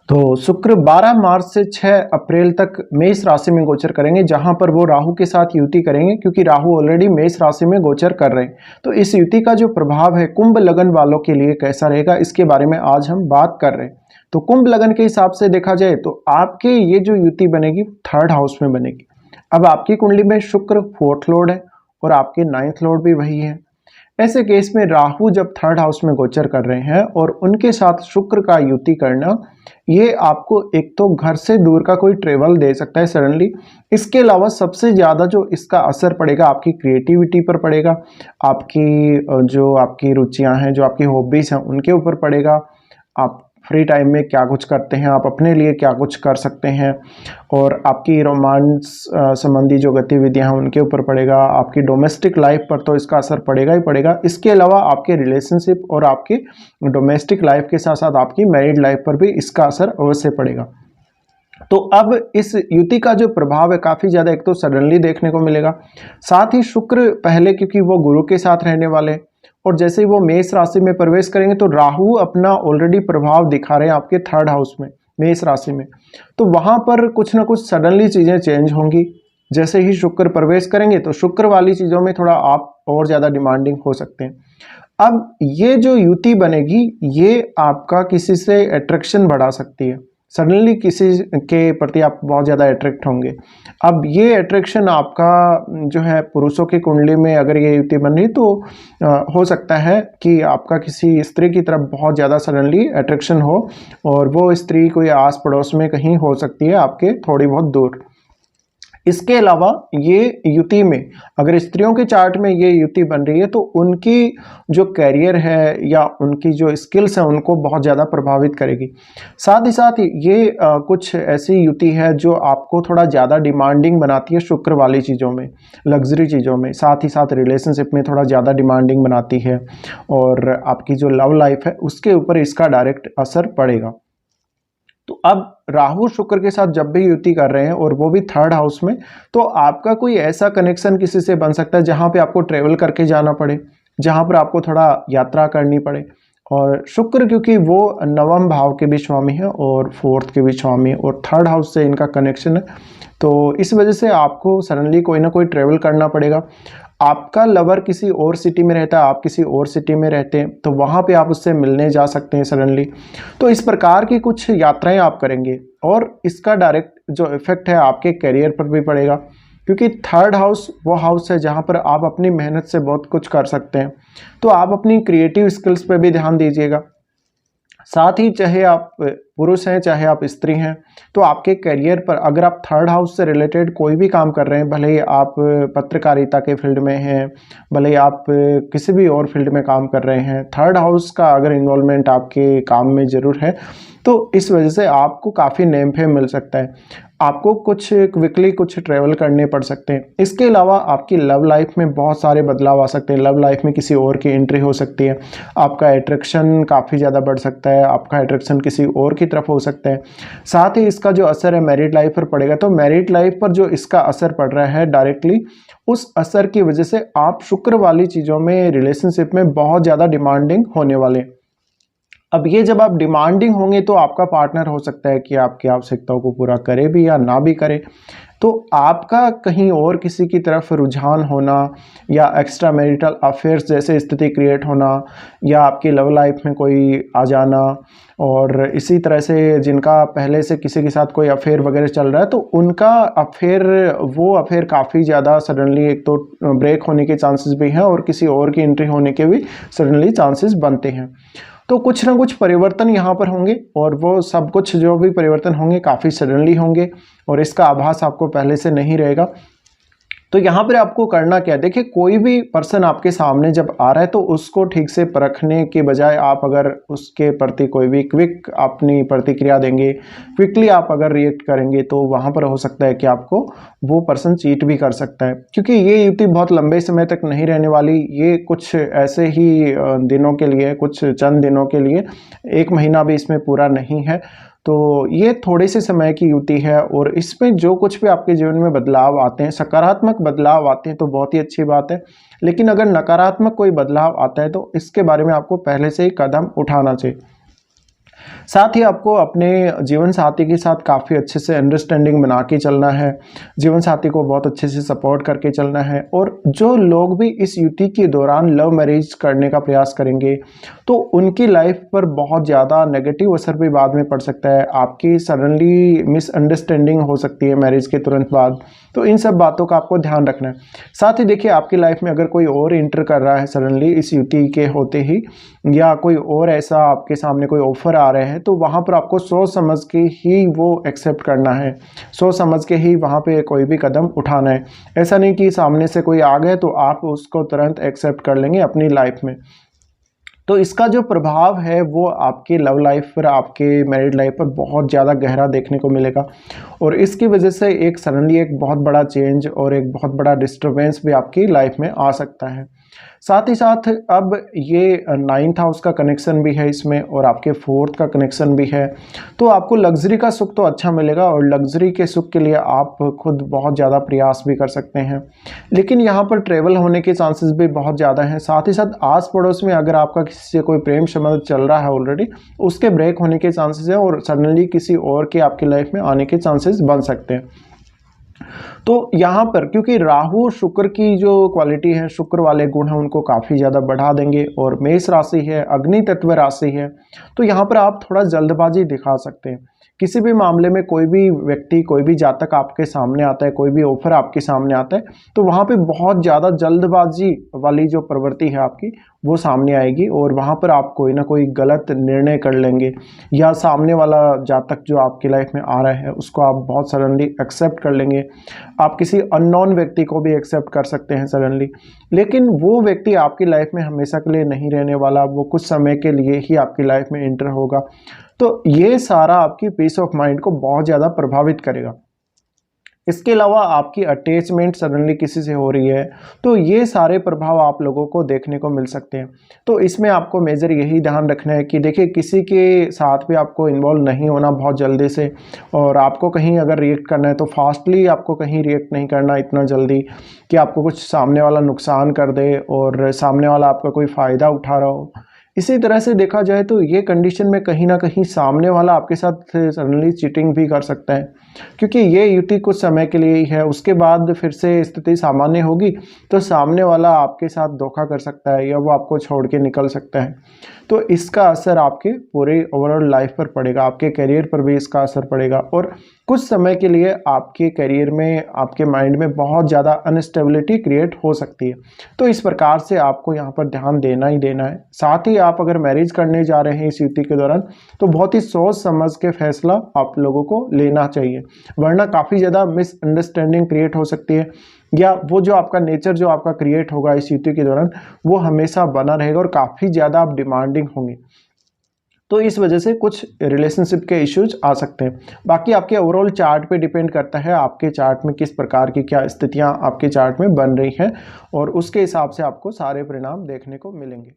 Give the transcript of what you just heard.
तो शुक्र 12 मार्च से 6 अप्रैल तक मेष राशि में गोचर करेंगे, जहां पर वो राहु के साथ युति करेंगे, क्योंकि राहु ऑलरेडी मेष राशि में गोचर कर रहे हैं। तो इस युति का जो प्रभाव है कुंभ लगन वालों के लिए कैसा रहेगा, इसके बारे में आज हम बात कर रहे हैं। तो कुंभ लगन के हिसाब से देखा जाए तो आपके ये जो युति बनेगी 3rd हाउस में बनेगी। अब आपकी कुंडली में शुक्र 4th लॉर्ड है और आपके 9th लॉर्ड भी वही है। ऐसे केस में राहु जब 3rd हाउस में गोचर कर रहे हैं और उनके साथ शुक्र का युति करना, ये आपको एक तो घर से दूर का कोई ट्रेवल दे सकता है सडनली। इसके अलावा सबसे ज़्यादा जो इसका असर पड़ेगा आपकी क्रिएटिविटी पर पड़ेगा, आपकी रुचियां हैं, जो आपकी हॉबीज़ हैं उनके ऊपर पड़ेगा। आप फ्री टाइम में क्या कुछ करते हैं, आप अपने लिए क्या कुछ कर सकते हैं, और आपकी रोमांस संबंधी जो गतिविधियां हैं उनके ऊपर पड़ेगा। आपकी डोमेस्टिक लाइफ पर तो इसका असर पड़ेगा ही पड़ेगा। इसके अलावा आपके रिलेशनशिप और आपकी डोमेस्टिक लाइफ के साथ साथ आपकी मैरिड लाइफ पर भी इसका असर अवश्य पड़ेगा। तो अब इस युति का जो प्रभाव है काफ़ी ज़्यादा एक तो सडनली देखने को मिलेगा। साथ ही शुक्र पहले, क्योंकि वो गुरु के साथ रहने वाले हैं, और जैसे ही वो मेष राशि में प्रवेश करेंगे तो राहु अपना ऑलरेडी प्रभाव दिखा रहे हैं आपके 3rd हाउस में, मेष राशि में। तो वहां पर कुछ ना कुछ सडनली चीजें चेंज होंगी। जैसे ही शुक्र प्रवेश करेंगे तो शुक्र वाली चीजों में थोड़ा आप और ज्यादा डिमांडिंग हो सकते हैं। अब ये जो युति बनेगी ये आपका किसी से अट्रैक्शन बढ़ा सकती है। सडनली किसी के प्रति आप बहुत ज़्यादा अट्रैक्ट होंगे। अब ये अट्रैक्शन आपका जो है पुरुषों की कुंडली में अगर ये युति बन रही तो हो सकता है कि आपका किसी स्त्री की तरफ बहुत ज़्यादा सडनली अट्रैक्शन हो, और वो स्त्री कोई आस पड़ोस में कहीं हो सकती है आपके थोड़ी बहुत दूर। इसके अलावा ये युति में अगर स्त्रियों के चार्ट में ये युति बन रही है तो उनकी जो कैरियर है या उनकी जो स्किल्स हैं उनको बहुत ज़्यादा प्रभावित करेगी। साथ ही साथ ये कुछ ऐसी युति है जो आपको थोड़ा ज़्यादा डिमांडिंग बनाती है शुक्र वाली चीज़ों में, लग्जरी चीज़ों में। साथ ही साथ रिलेशनशिप में थोड़ा ज़्यादा डिमांडिंग बनाती है, और आपकी जो लव लाइफ है उसके ऊपर इसका डायरेक्ट असर पड़ेगा। तो अब राहु शुक्र के साथ जब भी युति कर रहे हैं और वो भी 3rd हाउस में, तो आपका कोई ऐसा कनेक्शन किसी से बन सकता है जहां पे आपको ट्रेवल करके जाना पड़े, जहां पर आपको थोड़ा यात्रा करनी पड़े। और शुक्र क्योंकि वो 9वें भाव के भी स्वामी है और 4th के भी स्वामी है और 3rd हाउस से इनका कनेक्शन है, तो इस वजह से आपको सडनली कोई ना कोई ट्रेवल करना पड़ेगा। आपका लवर किसी और सिटी में रहता है, आप किसी और सिटी में रहते हैं, तो वहाँ पे आप उससे मिलने जा सकते हैं सडनली। तो इस प्रकार की कुछ यात्राएं आप करेंगे और इसका डायरेक्ट जो इफेक्ट है आपके करियर पर भी पड़ेगा, क्योंकि 3rd हाउस वो हाउस है जहाँ पर आप अपनी मेहनत से बहुत कुछ कर सकते हैं। तो आप अपनी क्रिएटिव स्किल्स पर भी ध्यान दीजिएगा। साथ ही चाहे आप पुरुष हैं चाहे आप स्त्री हैं, तो आपके करियर पर अगर आप 3rd हाउस से रिलेटेड कोई भी काम कर रहे हैं, भले ही आप पत्रकारिता के फील्ड में हैं, भले ही आप किसी भी और फील्ड में काम कर रहे हैं, 3rd हाउस का अगर इन्वॉल्वमेंट आपके काम में ज़रूर है, तो इस वजह से आपको काफ़ी नेम फेम मिल सकता है। आपको कुछ क्विकली कुछ ट्रैवल करने पड़ सकते हैं। इसके अलावा आपकी लव लाइफ में बहुत सारे बदलाव आ सकते हैं। लव लाइफ में किसी और की एंट्री हो सकती है, आपका अट्रैक्शन काफ़ी ज़्यादा बढ़ सकता है, आपका अट्रैक्शन किसी और की तरफ हो सकता है। साथ ही इसका जो असर है मैरिड लाइफ पर पड़ेगा, तो मैरिड लाइफ पर जो इसका असर पड़ रहा है डायरेक्टली, उस असर की वजह से आप शुक्र वाली चीज़ों में रिलेशनशिप में बहुत ज़्यादा डिमांडिंग होने वाले हैं। अब ये जब आप डिमांडिंग होंगे तो आपका पार्टनर हो सकता है कि आपकी आवश्यकताओं को पूरा करे भी या ना भी करे, तो आपका कहीं और किसी की तरफ रुझान होना या एक्स्ट्रा मैरिटल अफेयर्स जैसे स्थिति क्रिएट होना, या आपकी लव लाइफ में कोई आ जाना, और इसी तरह से जिनका पहले से किसी के साथ कोई अफेयर वगैरह चल रहा है तो उनका वो अफेयर काफ़ी ज़्यादा सडनली एक तो ब्रेक होने के चांसेस भी हैं, और किसी और की एंट्री होने के भी सडनली चांसेस बनते हैं। तो कुछ ना कुछ परिवर्तन यहाँ पर होंगे, और वो सब कुछ जो भी परिवर्तन होंगे काफ़ी सडनली होंगे, और इसका आभास आपको पहले से नहीं रहेगा। तो यहाँ पर आपको करना क्या है, देखिए कोई भी पर्सन आपके सामने जब आ रहा है तो उसको ठीक से परखने के बजाय आप अगर उसके प्रति कोई भी क्विक अपनी प्रतिक्रिया देंगे, क्विकली आप अगर रिएक्ट करेंगे, तो वहाँ पर हो सकता है कि आपको वो पर्सन चीट भी कर सकता है, क्योंकि ये युति बहुत लंबे समय तक नहीं रहने वाली। ये कुछ ऐसे ही दिनों के लिए, कुछ चंद दिनों के लिए, 1 महीना भी इसमें पूरा नहीं है। तो ये थोड़े से समय की युति है, और इसमें जो कुछ भी आपके जीवन में बदलाव आते हैं, सकारात्मक बदलाव आते हैं तो बहुत ही अच्छी बात है, लेकिन अगर नकारात्मक कोई बदलाव आता है तो इसके बारे में आपको पहले से ही कदम उठाना चाहिए। साथ ही आपको अपने जीवन साथी के साथ काफ़ी अच्छे से अंडरस्टैंडिंग बना के चलना है, जीवन साथी को बहुत अच्छे से सपोर्ट करके चलना है। और जो लोग भी इस युति के दौरान लव मैरिज करने का प्रयास करेंगे तो उनकी लाइफ पर बहुत ज़्यादा नेगेटिव असर भी बाद में पड़ सकता है। आपकी सडनली मिसअंडरस्टैंडिंग हो सकती है मैरिज के तुरंत बाद, तो इन सब बातों का आपको ध्यान रखना है। साथ ही देखिए, आपकी लाइफ में अगर कोई और इंटर कर रहा है सडनली इस युति के होते ही, या कोई और ऐसा आपके सामने कोई ऑफर आ रहे हैं, तो वहाँ पर आपको सोच समझ के ही वो एक्सेप्ट करना है, सोच समझ के ही वहाँ पे कोई भी कदम उठाना है। ऐसा नहीं कि सामने से कोई आ गए तो आप उसको तुरंत एक्सेप्ट कर लेंगे अपनी लाइफ में। तो इसका जो प्रभाव है वो आपके लव लाइफ पर, आपके मैरिड लाइफ पर बहुत ज़्यादा गहरा देखने को मिलेगा। और इसकी वजह से एक सडनली एक बहुत बड़ा चेंज और एक बहुत बड़ा डिस्टर्बेंस भी आपकी लाइफ में आ सकता है। साथ ही साथ अब ये 9th हाउस का कनेक्शन भी है इसमें, और आपके 4th का कनेक्शन भी है। तो आपको लग्जरी का सुख तो अच्छा मिलेगा, और लग्जरी के सुख के लिए आप खुद बहुत ज़्यादा प्रयास भी कर सकते हैं। लेकिन यहाँ पर ट्रेवल होने के चांसेस भी बहुत ज़्यादा हैं। साथ ही साथ आस पड़ोस में अगर आपका किसी से कोई प्रेम संबंध चल रहा है ऑलरेडी, उसके ब्रेक होने के चांसेस हैं, और सडनली किसी और के आपकी लाइफ में आने के चांसेस बन सकते हैं। तो यहाँ पर क्योंकि राहु शुक्र की जो क्वालिटी है, शुक्र वाले गुण हैं, उनको काफ़ी ज़्यादा बढ़ा देंगे, और मेष राशि है, अग्नि तत्व राशि है, तो यहाँ पर आप थोड़ा जल्दबाजी दिखा सकते हैं। किसी भी मामले में कोई भी व्यक्ति, कोई भी जातक आपके सामने आता है, कोई भी ऑफर आपके सामने आता है, तो वहाँ पे बहुत ज़्यादा जल्दबाजी वाली जो प्रवृत्ति है आपकी, वो सामने आएगी, और वहाँ पर आप कोई ना कोई गलत निर्णय कर लेंगे, या सामने वाला जातक जो आपकी लाइफ में आ रहा है उसको आप बहुत सडनली एक्सेप्ट कर लेंगे। आप किसी अननोन व्यक्ति को भी एक्सेप्ट कर सकते हैं सडनली, लेकिन वो व्यक्ति आपकी लाइफ में हमेशा के लिए नहीं रहने वाला, वो कुछ समय के लिए ही आपकी लाइफ में एंटर होगा। तो ये सारा आपकी पीस ऑफ माइंड को बहुत ज़्यादा प्रभावित करेगा। इसके अलावा आपकी अटैचमेंट सडनली किसी से हो रही है, तो ये सारे प्रभाव आप लोगों को देखने को मिल सकते हैं। तो इसमें आपको मेजर यही ध्यान रखना है कि देखिए, किसी के साथ भी आपको इन्वॉल्व नहीं होना बहुत जल्दी से, और आपको कहीं अगर रिएक्ट करना है तो फास्टली आपको कहीं रिएक्ट नहीं करना इतना जल्दी कि आपको कुछ सामने वाला नुकसान कर दे और सामने वाला आपका कोई फ़ायदा उठा रहा हो। इसी तरह से देखा जाए तो ये कंडीशन में कहीं ना कहीं सामने वाला आपके साथ सडनली चीटिंग भी कर सकता है, क्योंकि ये युति कुछ समय के लिए ही है। उसके बाद फिर से स्थिति सामान्य होगी तो सामने वाला आपके साथ धोखा कर सकता है, या वो आपको छोड़ के निकल सकता है। तो इसका असर आपके पूरे ओवरऑल लाइफ पर पड़ेगा, आपके करियर पर भी इसका असर पड़ेगा, और कुछ समय के लिए आपके करियर में, आपके माइंड में बहुत ज़्यादा अनस्टेबिलिटी क्रिएट हो सकती है। तो इस प्रकार से आपको यहाँ पर ध्यान देना ही देना है। साथ ही आप अगर मैरिज करने जा रहे हैं इस युति के दौरान, तो बहुत ही सोच समझ के फैसला आप लोगों को लेना चाहिए, वरना काफ़ी ज़्यादा मिसअंडरस्टैंडिंग क्रिएट हो सकती है, या वो जो आपका नेचर जो आपका क्रिएट होगा इस युति के दौरान, वो हमेशा बना रहेगा, और काफ़ी ज़्यादा आप डिमांडिंग होंगे। तो इस वजह से कुछ रिलेशनशिप के इश्यूज आ सकते हैं। बाकी आपके ओवरऑल चार्ट पे डिपेंड करता है, आपके चार्ट में किस प्रकार की क्या स्थितियां आपके चार्ट में बन रही हैं, और उसके हिसाब से आपको सारे परिणाम देखने को मिलेंगे।